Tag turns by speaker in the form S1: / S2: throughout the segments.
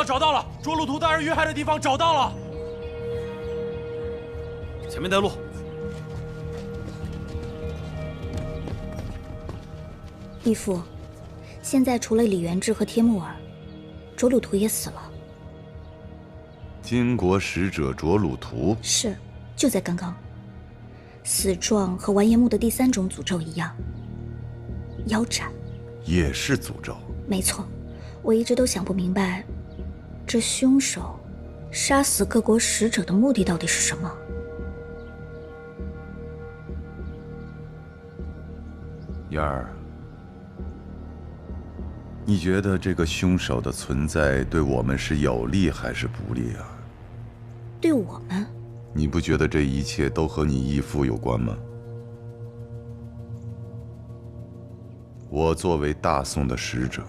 S1: 找到了！卓鲁图大人遇害的地方找到了。
S2: 前面带路。
S3: 义父，现在除了李元志和天木儿，卓鲁图也死了。
S4: 金国使者卓鲁图
S3: 是，就在刚刚。死状和完颜木的第3种诅咒一样，腰斩。
S4: 也是诅咒。
S3: 没错，我一直都想不明白，这凶手杀死各国使者的目的到底是什么？
S4: 燕儿，你觉得这个凶手的存在对我们是有利还是不利啊？
S3: 对我们？
S4: 你不觉得这一切都和你义父有关吗？我作为大宋的使者，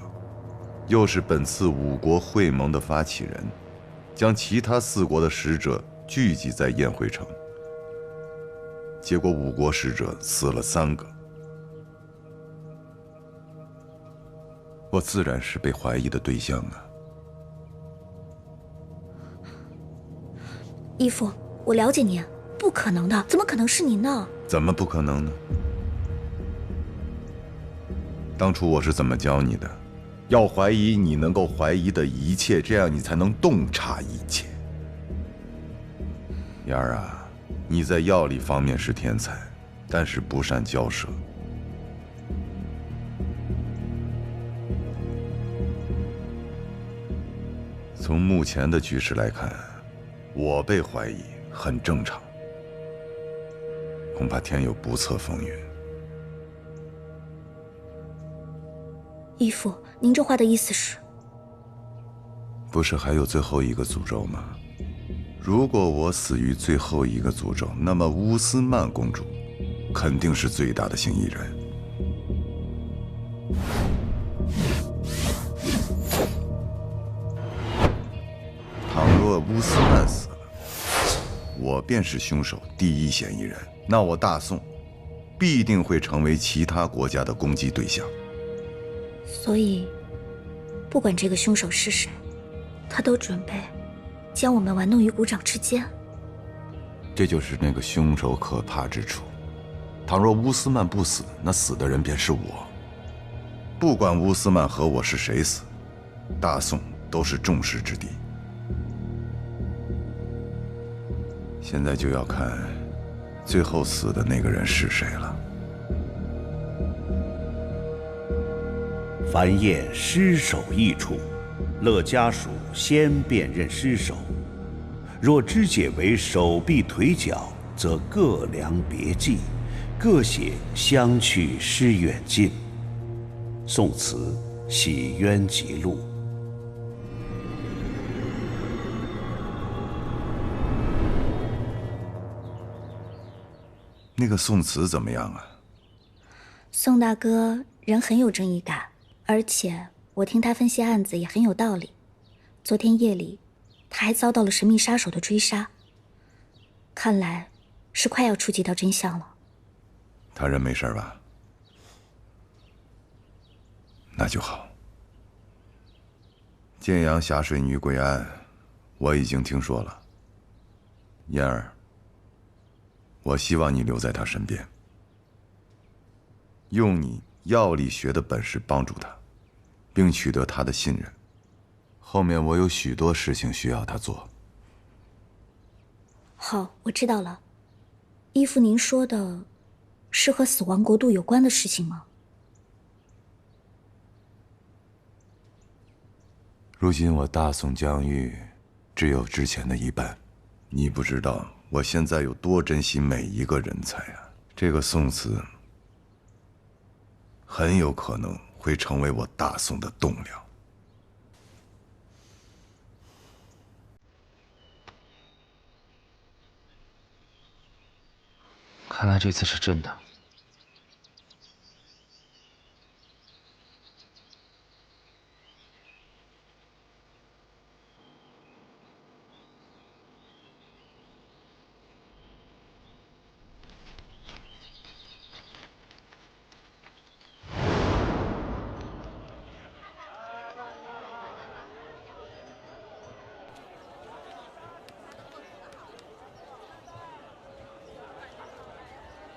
S4: 又是本次5国会盟的发起人，将其他4国的使者聚集在宴会城，结果5国使者死了3个，我自然是被怀疑的对象啊。
S3: 义父，我了解您，不可能的，怎么可能是您呢？
S4: 怎么不可能呢？当初我是怎么教你的？要怀疑你能够怀疑的一切，这样你才能洞察一切。燕儿啊，你在药理方面是天才，但是不善交涉。从目前的局势来看，我被怀疑很正常，恐怕天有不测风云。
S3: 义父，您这话的意思是？
S4: 不是还有最后一个诅咒吗？如果我死于最后一个诅咒，那么乌斯曼公主肯定是最大的嫌疑人。倘若乌斯曼死了，我便是凶手第一嫌疑人，那我大宋必定会成为其他国家的攻击对象。
S3: 所以，不管这个凶手是谁，他都准备将我们玩弄于股掌之间。
S4: 这就是那个凶手可怕之处。倘若乌斯曼不死，那死的人便是我。不管乌斯曼和我是谁死，大宋都是众矢之的。现在就要看最后死的那个人是谁了。
S5: 凡验尸首一处，乐家属先辨认尸首。若肢解为手臂腿脚，则各量别计，各写相去失远近。宋词洗冤集录。
S4: 那个宋慈怎么样啊？
S3: 宋大哥人很有正义感，而且我听他分析案子也很有道理。昨天夜里，他还遭到了神秘杀手的追杀，看来是快要触及到真相了。
S4: 他人没事吧？那就好。建阳下水女鬼案，我已经听说了。燕儿，我希望你留在他身边，用你药理学的本事帮助他，并取得他的信任。后面我有许多事情需要他做。
S3: 好，我知道了。义父，您说的是和死亡国度有关的事情吗？
S4: 如今我大宋疆域只有之前的一半，你不知道我现在有多珍惜每一个人才啊！这个宋慈很有可能会成为我大宋的栋梁。
S2: 看来这次是真的。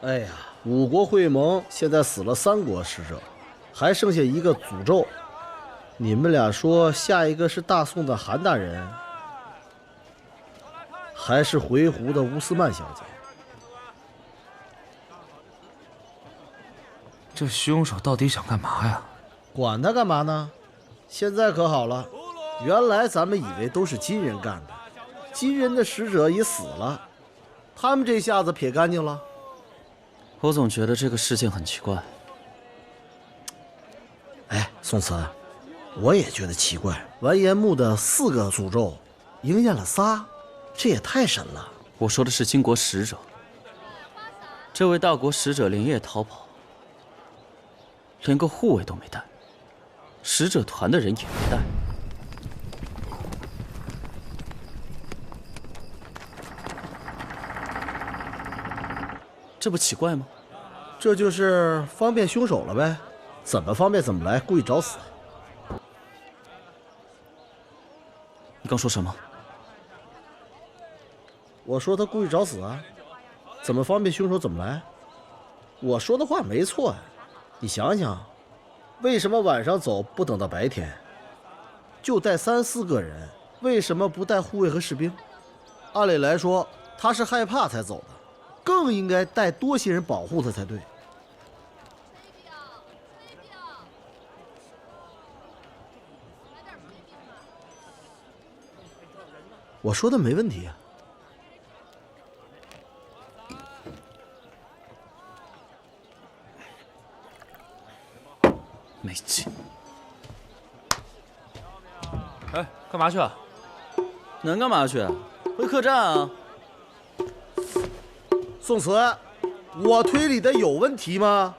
S6: 哎呀，五国会盟现在死了3国使者，还剩下一个诅咒。你们俩说下一个是大宋的韩大人，还是回鹘的乌斯曼小姐？
S2: 这凶手到底想干嘛呀？
S6: 管他干嘛呢？现在可好了，原来咱们以为都是金人干的，金人的使者也死了，他们这下子撇干净了。
S2: 我总觉得这个事件很奇怪。
S6: 哎，宋慈，我也觉得奇怪，完颜穆的4个诅咒，应验了仨，这也太神了。
S2: 我说的是金国使者，这位大国使者连夜逃跑，连个护卫都没带，使者团的人也没带。这不奇怪吗？
S6: 这就是方便凶手了呗，怎么方便怎么来，故意找死。
S2: 你刚说什么？
S6: 我说他故意找死啊，怎么方便凶手怎么来。我说的话没错呀，你想想，为什么晚上走不等到白天？就带3、4个人，为什么不带护卫和士兵？按理来说，他是害怕才走的，更应该带多些人保护他才对。我说的没问题啊。
S2: 没劲。
S1: 哎，干嘛去啊？
S2: 能干嘛去？回客栈啊。
S6: 宋慈，我推理的有问题吗？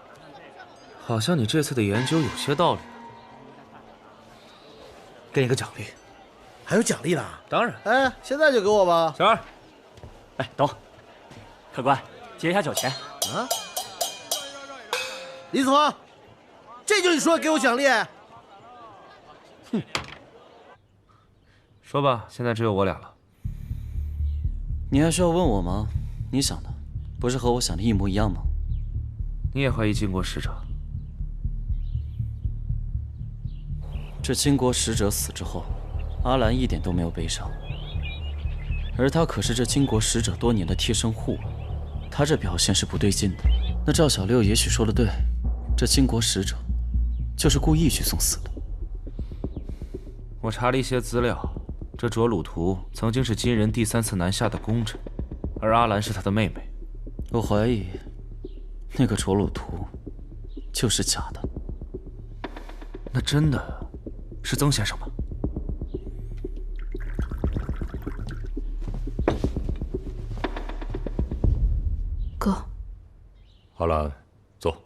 S1: 好像你这次的研究有些道理。给你个奖励。
S6: 还有奖励呢？
S1: 当然。
S6: 哎，现在就给我吧。
S1: 小二，
S7: 哎，等会儿，客官，结一下酒钱。
S6: 啊？李子华，这就你说给我奖励？
S1: 哼。说吧，现在只有我俩了。
S2: 你还需要问我吗？你想的不是和我想的一模一样吗？
S1: 你也怀疑金国使者？
S2: 这金国使者死之后，阿兰一点都没有悲伤，而他可是这金国使者多年的贴身护卫，他这表现是不对劲的。那赵小六也许说的对，这金国使者就是故意去送死的。
S1: 我查了一些资料，这卓鲁图曾经是金人第3次南下的功臣，而阿兰是他的妹妹。
S2: 我怀疑那个卓鲁图就是假的。
S1: 那真的是曾先生吗？
S8: 哥，
S9: 阿兰，走。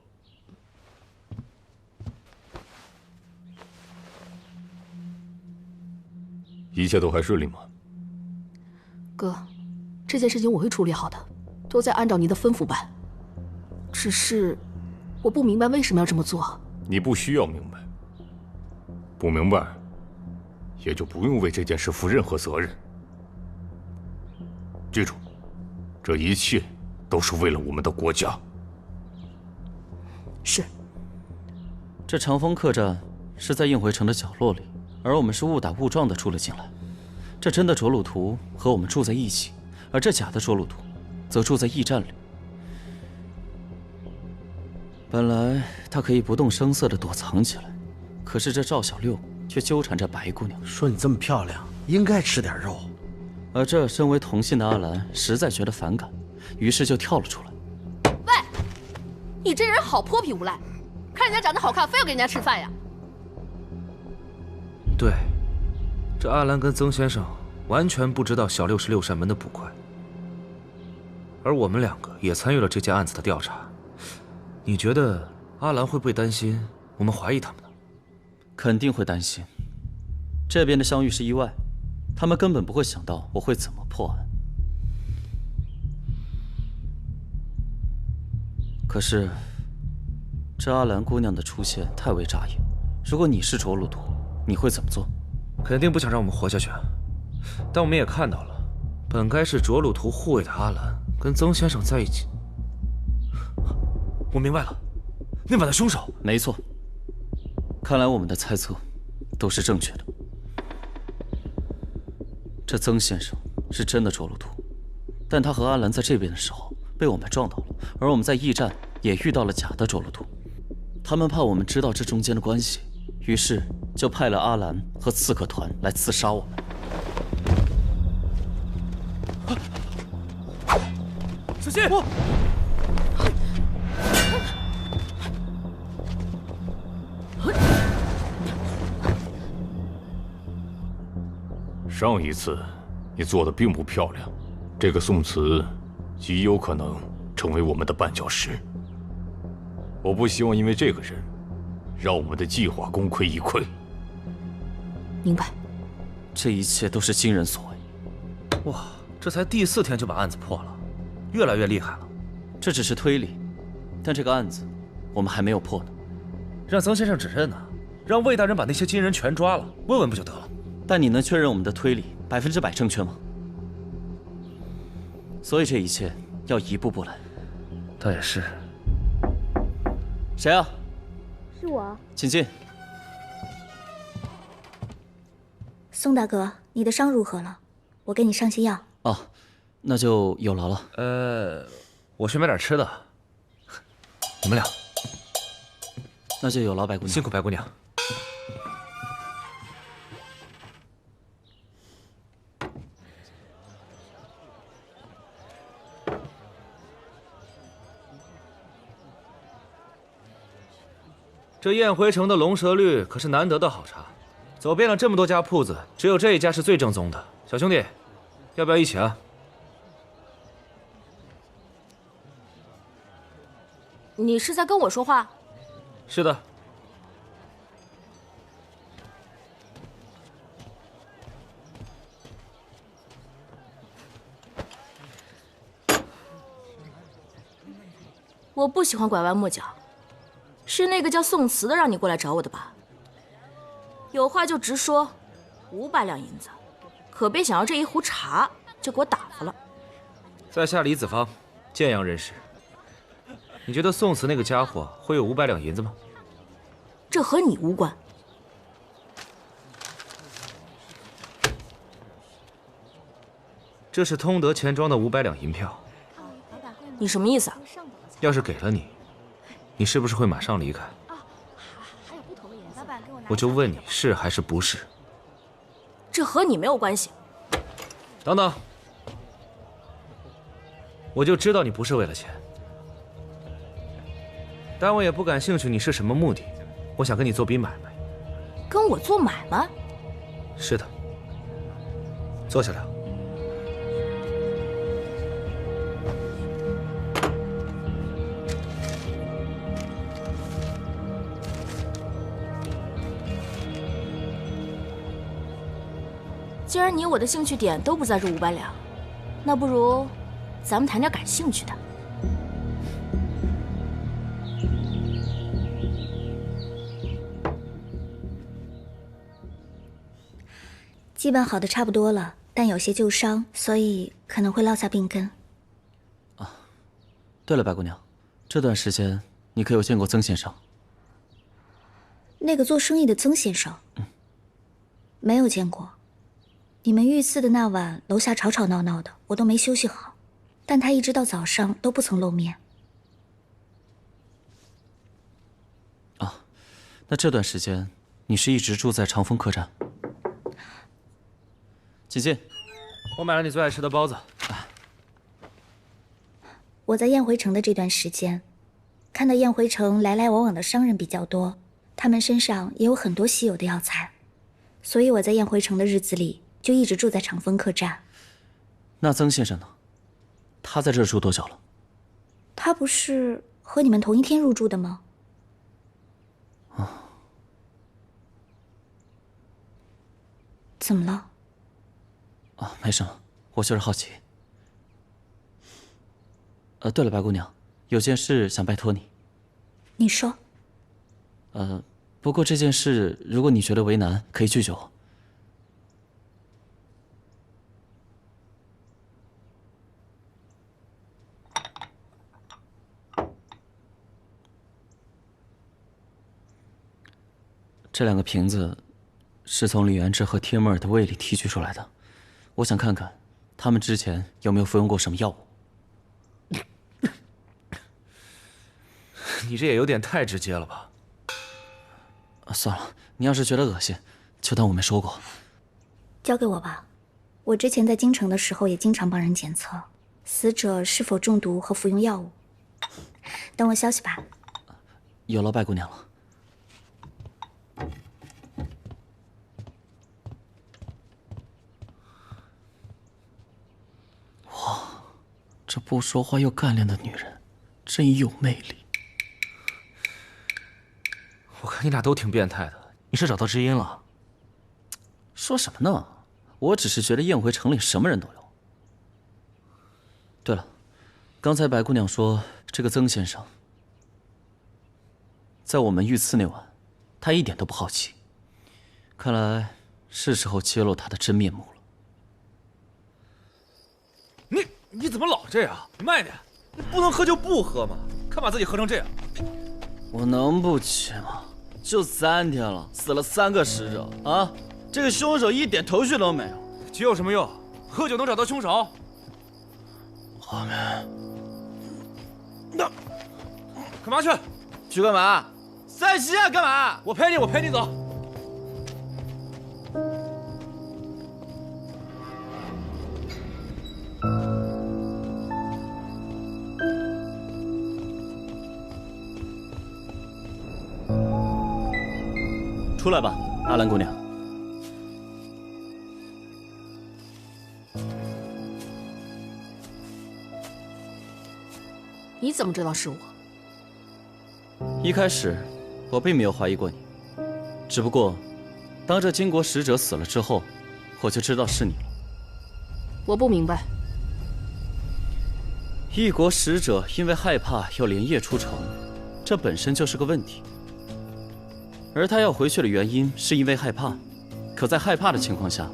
S9: 一切都还顺利吗？
S8: 哥，这件事情我会处理好的，都在按照你的吩咐办。只是我不明白为什么要这么做。
S9: 你不需要明白，不明白，也就不用为这件事负任何责任。记住，这一切都是为了我们的国家。
S8: 是。
S2: 这长风客栈是在应回城的角落里，而我们是误打误撞的住了进来。这真的卓鲁图和我们住在一起，而这假的卓鲁图则住在驿站里。本来他可以不动声色地躲藏起来，可是这赵小六却纠缠着白姑娘，
S6: 说你这么漂亮，应该吃点肉。
S2: 而这身为同姓的阿兰实在觉得反感，于是就跳了出来。
S8: 喂，你这人好泼皮无赖，看人家长得好看，非要给人家吃饭呀？
S1: 对，这阿兰跟曾先生完全不知道小六是六扇门的捕快，而我们2个也参与了这件案子的调查。你觉得阿兰会不会担心我们怀疑他们呢？
S2: 肯定会担心。这边的相遇是意外，他们根本不会想到我会怎么破案。可是，这阿兰姑娘的出现太为扎眼。如果你是卓鲁图，你会怎么做？
S1: 肯定不想让我们活下去。但我们也看到了，本该是卓鲁图护卫的阿兰跟曾先生在一起，我明白了，那晚的凶手……
S2: 没错，看来我们的猜测都是正确的。这曾先生是真的着了毒，但他和阿兰在这边的时候被我们撞到了，而我们在驿站也遇到了假的着了毒。他们怕我们知道这中间的关系，于是就派了阿兰和刺客团来刺杀我们。
S1: 小心！
S9: 上一次你做的并不漂亮，这个宋慈极有可能成为我们的绊脚石。我不希望因为这个人，让我们的计划功亏一篑。
S8: 明白。
S2: 这一切都是金人所为。
S1: 哇，这才第4天就把案子破了，越来越厉害了。
S2: 这只是推理，但这个案子我们还没有破呢。
S1: 让曾先生指认呢，让魏大人把那些金人全抓了，问问不就得了？
S2: 但你能确认我们的推理100%正确吗？所以这一切要一步步来。
S1: 倒也是。
S2: 谁啊？
S3: 是我。
S2: 请进。
S3: 宋大哥，你的伤如何了？我给你上些药。
S2: 哦，那就有劳了。
S1: 我去买点吃的。你们俩，
S2: 那就有劳白姑娘。
S1: 辛苦白姑娘。这燕回城的龙蛇绿可是难得的好茶，走遍了这么多家铺子，只有这一家是最正宗的。小兄弟，要不要一起啊？
S8: 你是在跟我说话？
S1: 是的。
S8: 我不喜欢拐弯抹角。是那个叫宋慈的让你过来找我的吧？有话就直说，500两银子，可别想要这一壶茶就给我打发了。
S1: 在下李子方，建阳人士。你觉得宋慈那个家伙会有500两银子吗？
S8: 这和你无关。
S1: 这是通德钱庄的500两银票。
S8: 你什么意思啊？
S1: 要是给了你，你是不是会马上离开？我就问你是还是不是？
S8: 这和你没有关系。
S1: 等等，我就知道你不是为了钱，但我也不感兴趣你是什么目的。我想跟你做笔买卖。
S8: 跟我做买卖？
S1: 是的，坐下聊。
S8: 既然你我的兴趣点都不在这500两，那不如咱们谈点感兴趣的。
S3: 基本好的差不多了，但有些旧伤，所以可能会落下病根。
S2: 对了，白姑娘，这段时间你可有见过曾先生？
S3: 那个做生意的曾先生？没有见过。你们遇刺的那晚，楼下吵吵闹闹的，我都没休息好，但他一直到早上都不曾露面。
S2: 那这段时间你是一直住在长风客栈？请进。
S1: 我买了你最爱吃的包子。
S3: 我在燕回城的这段时间，看到燕回城来来往往的商人比较多，他们身上也有很多稀有的药材，所以我在燕回城的日子里就一直住在长风客栈。
S2: 那曾先生呢？他在这儿住多久了？
S3: 他不是和你们同一天入住的吗？怎么了？
S2: 没什么，我就是好奇。对了，白姑娘，有件事想拜托你。
S3: 你说。
S2: 不过这件事，如果你觉得为难，可以拒绝我。这2个瓶子是从李元志和贴木尔的胃里提取出来的，我想看看他们之前有没有服用过什么药物。
S1: 你这也有点太直接了吧？
S2: 算了，你要是觉得恶心，就当我没说过。
S3: 交给我吧，我之前在京城的时候也经常帮人检测死者是否中毒和服用药物。等我消息吧。
S2: 有劳白姑娘了。哇，这不说话又干练的女人，真有魅力。
S1: 我看你俩都挺变态的，你是找到知音了？
S2: 说什么呢？我只是觉得宴会城里什么人都有。对了，刚才白姑娘说这个曾先生，在我们遇刺那晚，他一点都不好奇。看来是时候揭露他的真面目了。
S1: 你怎么老这样？你慢一点，你不能喝就不喝嘛，看把自己喝成这样。
S2: 我能不急吗？就3天了，死了3个死者啊！这个凶手一点头绪都没有。
S1: 急有什么用？喝酒能找到凶手？
S2: 后面
S1: 那干嘛去？
S2: 去干嘛？散席啊？干嘛？
S1: 我陪你走。
S2: 出来吧，阿兰姑娘。
S8: 你怎么知道是我？
S2: 一开始我并没有怀疑过你，只不过当这金国使者死了之后，我就知道是你了。
S8: 我不明白。
S2: 异国使者因为害怕要连夜出城，这本身就是个问题。而他要回去的原因是因为害怕，可在害怕的情况下，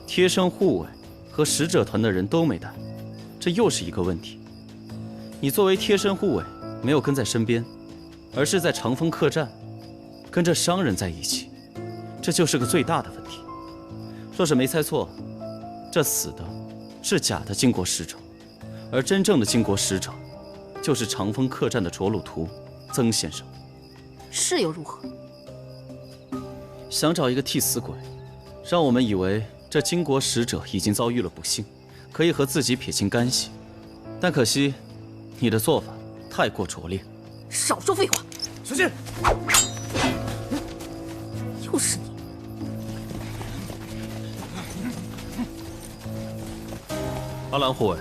S2: 贴身护卫和使者团的人都没带，这又是一个问题。你作为贴身护卫，没有跟在身边，而是在长风客栈跟着商人在一起，这就是个最大的问题。若是没猜错，这死的是假的金国使者，而真正的金国使者就是长风客栈的着陆图曾先生。
S8: 是又如何？
S2: 想找一个替死鬼，让我们以为这金国使者已经遭遇了不幸，可以和自己撇清干系。但可惜，你的做法太过拙劣。
S8: 少说废话！
S1: 小心！
S8: 又是你！
S1: 阿兰护卫，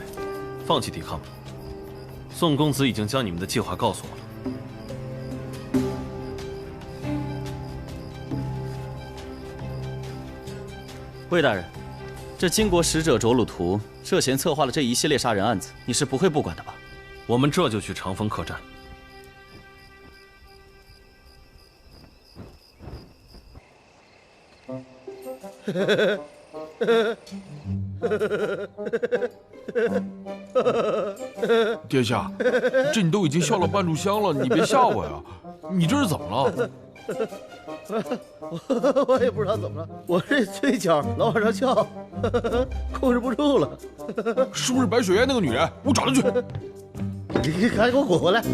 S1: 放弃抵抗吧。宋公子已经将你们的计划告诉我了。
S2: 魏大人，这金国使者着陆图涉嫌策划了这一系列杀人案子，你是不会不管的吧？
S1: 我们这就去长风客栈。
S10: 殿下，这你都已经笑了半炷香了，你别吓我呀！你这是怎么了？
S6: 我也不知道怎么了，我这嘴角老往上翘，控制不住了。
S10: 是不是白雪燕那个女人？我找她去。
S6: 你赶紧给我滚回来！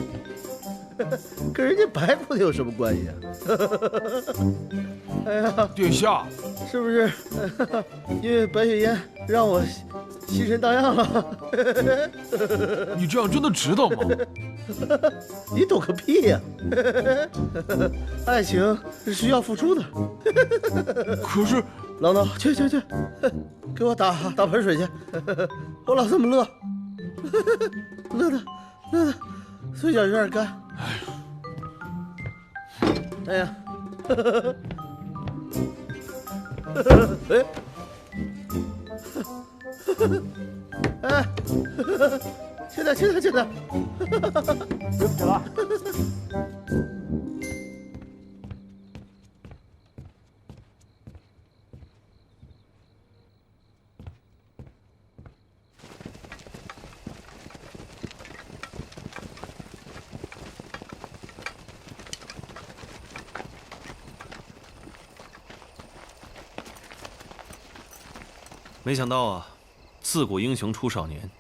S6: 跟人家白姑娘有什么关系啊？哎呀，
S10: 殿下，
S6: 是不是因为白雪燕让我心神荡漾了？
S10: 你这样真的值得吗？
S6: 你懂个屁呀！爱情是需要付出的。
S10: 可是，
S6: 老孬，去，给我打盆水去！我老这么乐，乐的嘴角有点干。哎呀，哎，轻点，
S7: 对不起了。
S1: 没想到啊，自古英雄出少年，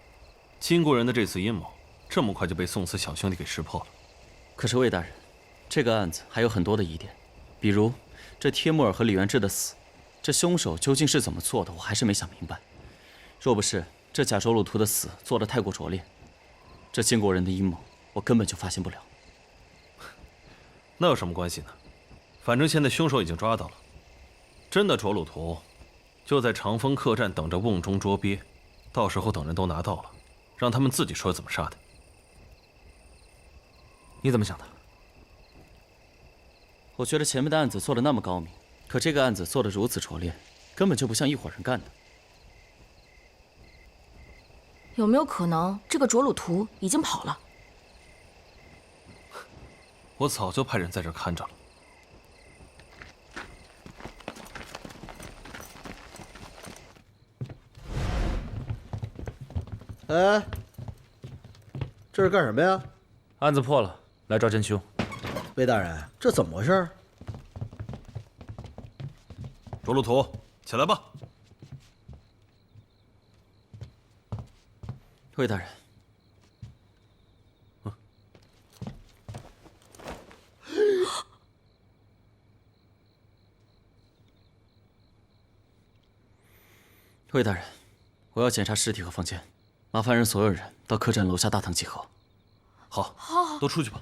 S1: 金国人的这次阴谋，这么快就被宋慈小兄弟给识破了。
S2: 可是魏大人，这个案子还有很多的疑点，比如这帖木儿和李元志的死，这凶手究竟是怎么做的，我还是没想明白。若不是这假着陆图的死做得太过拙劣，这金国人的阴谋我根本就发现不了。
S1: 那有什么关系呢？反正现在凶手已经抓到了，真的着陆图就在长风客栈等着瓮中捉鳖，到时候等人都拿到了，让他们自己说怎么杀的。你怎么想的？
S2: 我觉得前面的案子做得那么高明，可这个案子做得如此拙劣，根本就不像一伙人干的。
S8: 有没有可能这个着陆图已经跑了？
S1: 我早就派人在这儿看着了。
S6: 哎，这是干什么呀？
S1: 案子破了，来抓真凶。
S6: 魏大人，这怎么回事？
S1: 着陆图，起来吧。
S2: 魏大人，魏大人，我要检查尸体和房间，麻烦让所有人到客栈楼下大堂集合。
S1: 好，都出去吧。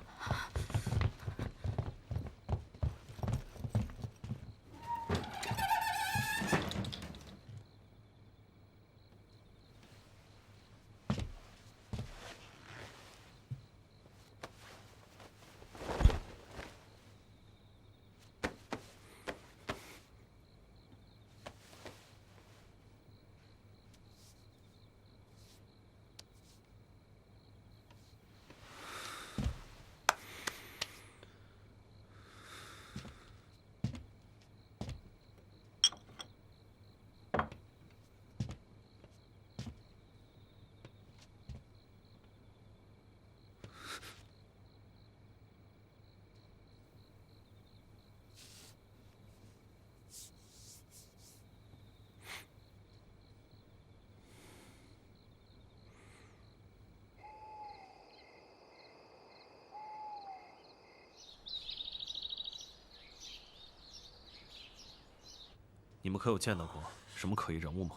S1: 你们可有见到过什么可疑人物吗？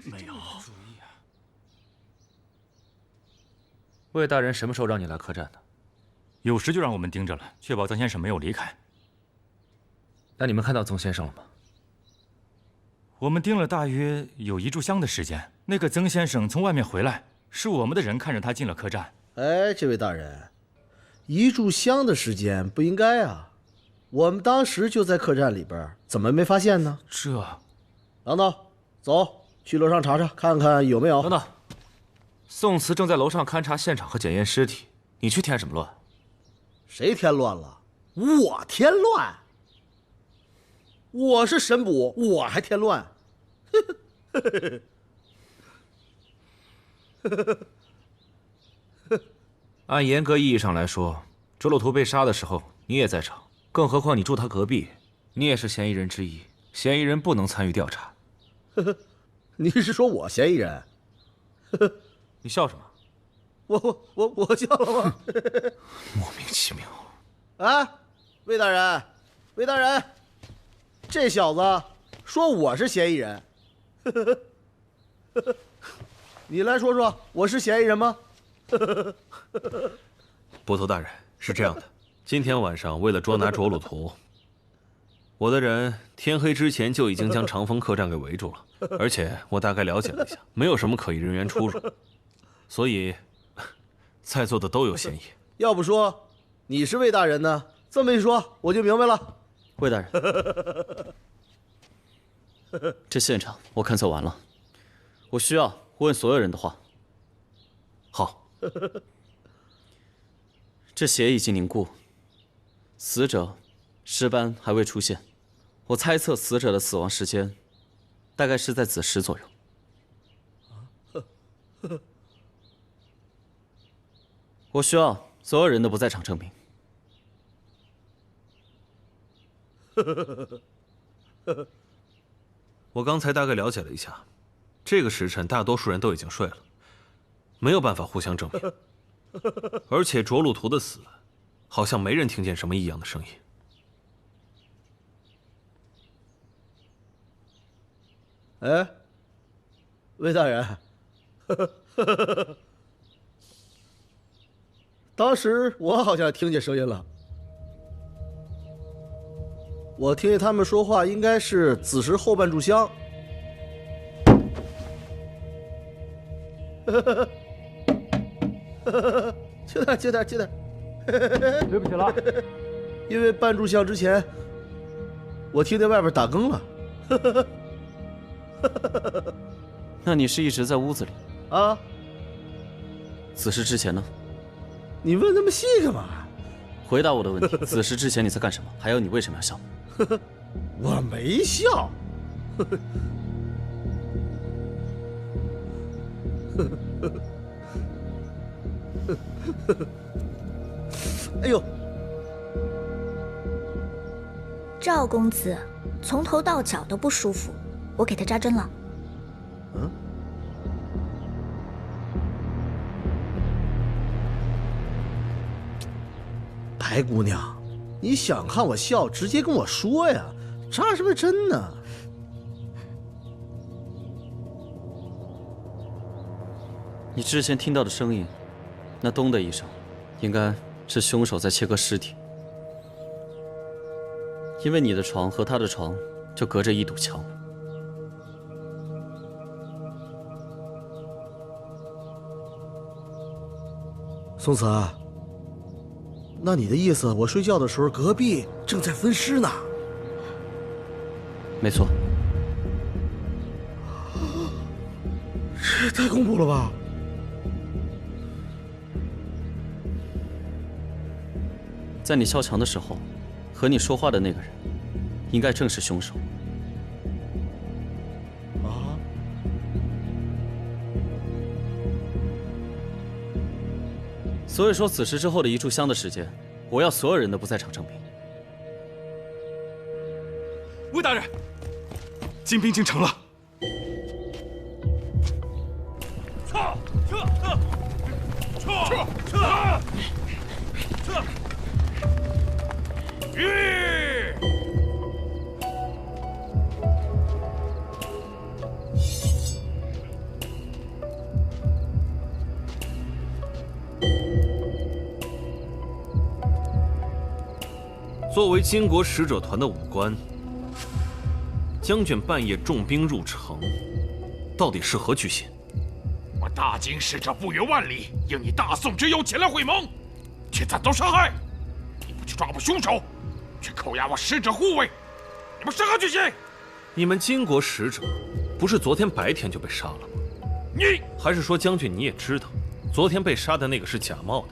S7: 没有。
S1: 魏大人什么时候让你来客栈的？
S11: 有时就让我们盯着了，确保曾先生没有离开。
S1: 那你们看到曾先生了吗？
S11: 我们盯了大约有1炷香的时间。那个曾先生从外面回来，是我们的人看着他进了客栈。
S6: 哎，这位大人，1炷香的时间不应该啊。我们当时就在客栈里边，怎么没发现呢？
S11: 这……
S6: 郎导，走去楼上查查，看看有没有。
S1: 等等，宋慈正在楼上勘察现场和检验尸体，你去添什么乱？
S6: 谁添乱了？我添乱？我是神捕，我还添乱？
S1: 按严格意义上来说，着陆图被杀的时候你也在场。更何况你住他隔壁，你也是嫌疑人之一，嫌疑人不能参与调查。
S6: 你是说我嫌疑人？
S1: 你笑什么？
S6: 我笑了吗？
S1: 莫名其妙。
S6: 啊，魏大人，魏大人，这小子说我是嫌疑人。你来说说，我是嫌疑人吗？
S1: 捕头大人，是这样的。今天晚上，为了捉拿着陆图，我的人天黑之前就已经将长风客栈给围住了，而且我大概了解了一下，没有什么可疑人员出入，所以在座的都有嫌疑。
S6: 要不说你是魏大人呢？这么一说，我就明白了。
S2: 魏大人，这现场我勘测完了，我需要问所有人的话。
S1: 好，
S2: 这血已经凝固。死者尸斑还未出现，我猜测死者的死亡时间大概是在子时左右。我需要所有人的不在场证明。
S1: 我刚才大概了解了一下，这个时辰大多数人都已经睡了，没有办法互相证明。而且着陆图的死，好像没人听见什么异样的声音。
S6: 哎，魏大人，当时我好像听见声音了。我听见他们说话，应该是子时后半炷香。轻点。
S7: 对不起了，
S6: 因为半炷香之前，我听见外边打更了。
S2: 那你是一直在屋子里
S6: 啊？
S2: 子时之前呢？
S6: 你问那么细干嘛？
S2: 回答我的问题。子时之前你在干什么？还有你为什么要笑？
S6: 我没笑。哎呦，
S3: 赵公子从头到脚都不舒服，我给他扎针了。
S6: 嗯。白姑娘，你想看我笑，直接跟我说呀，扎什么针呢？
S2: 你之前听到的声音，那咚的一声，应该是凶手在切割尸体。因为你的床和他的床就隔着一堵墙。
S6: 宋慈，那你的意思，我睡觉的时候隔壁正在分尸呢？
S2: 没错。
S6: 这也太恐怖了吧！
S2: 在你敲墙的时候，和你说话的那个人，应该正是凶手。
S6: 啊！
S2: 所以说，子时之后的一炷香的时间，我要所有人的不在场证明。
S11: 魏大人，金兵进城了。
S1: 作为金国使者团的武官，将军半夜重兵入城，到底是何居心？
S10: 我大金使者不远万里，应你大宋之忧前来会盟，却惨遭杀害。你不去抓捕凶手，却扣押我使者护卫，你们是何居心？
S1: 你们金国使者不是昨天白天就被杀了吗？
S10: 你
S1: 还是说将军你也知道，昨天被杀的那个是假冒的？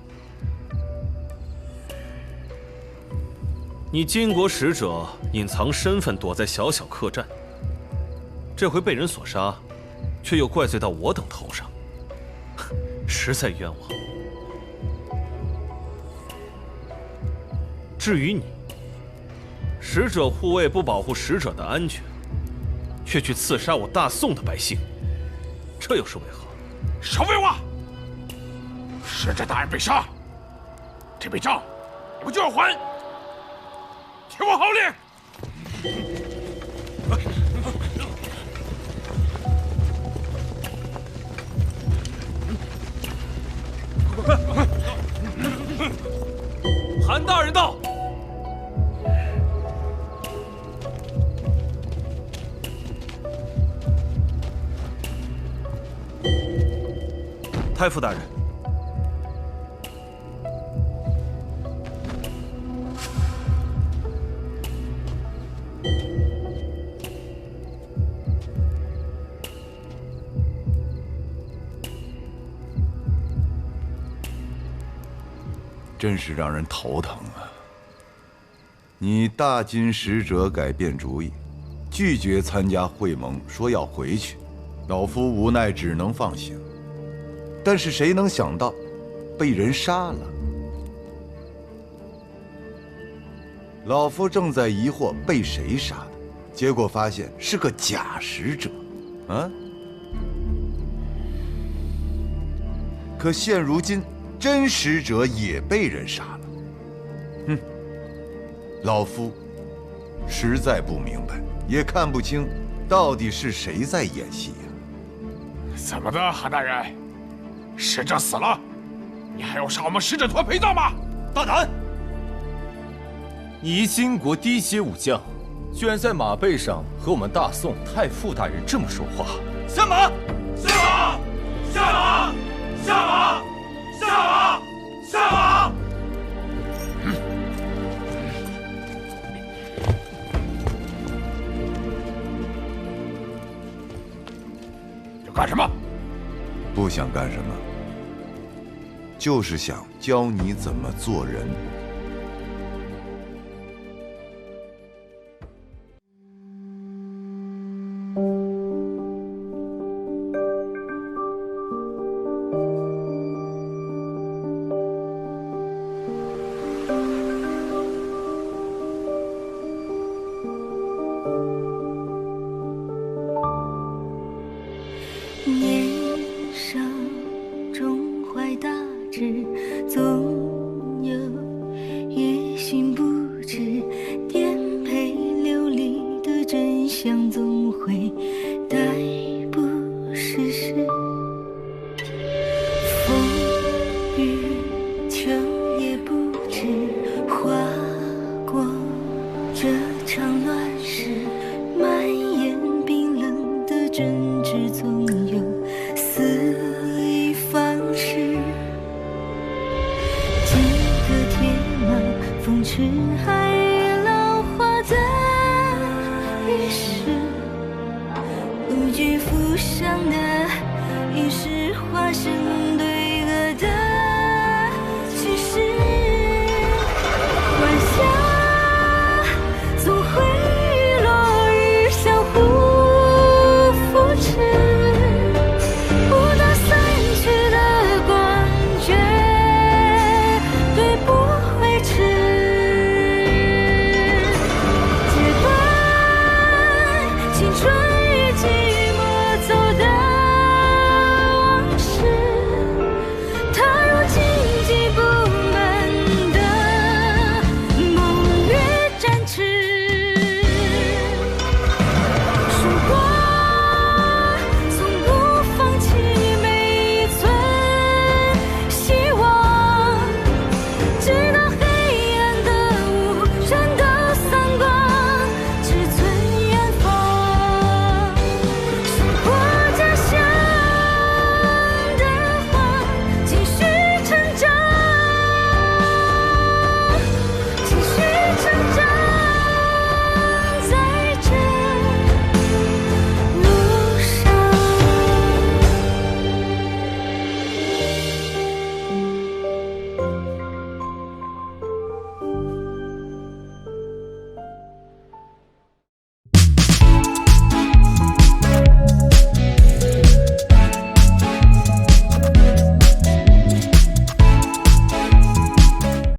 S1: 你金国使者隐藏身份，躲在小小客栈，这回被人所杀，却又怪罪到我等头上，实在冤枉。至于你，使者护卫不保护使者的安全，却去刺杀我大宋的百姓，这又是为何？
S10: 少废话！使者大人被杀，这笔账你们就要还！听我号令！
S1: 韩大人到。太傅大人。
S4: 真是让人头疼啊！你大金使者改变主意，拒绝参加会盟，说要回去，老夫无奈只能放行。但是谁能想到，被人杀了？老夫正在疑惑被谁杀的，结果发现是个假使者，啊！可现如今，真使者也被人杀了。哼，老夫实在不明白，也看不清，到底是谁在演戏呀？
S10: 怎么的，韩大人？使者死了，你还要杀我们使者团陪葬吗？
S1: 大胆！你金国低阶武将，居然在马背上和我们大宋太傅大人这么说话！下马！下马！下马！下马！下马！下马！
S10: 要干什么？
S4: 不想干什么，就是想教你怎么做人。
S12: 政治总有死。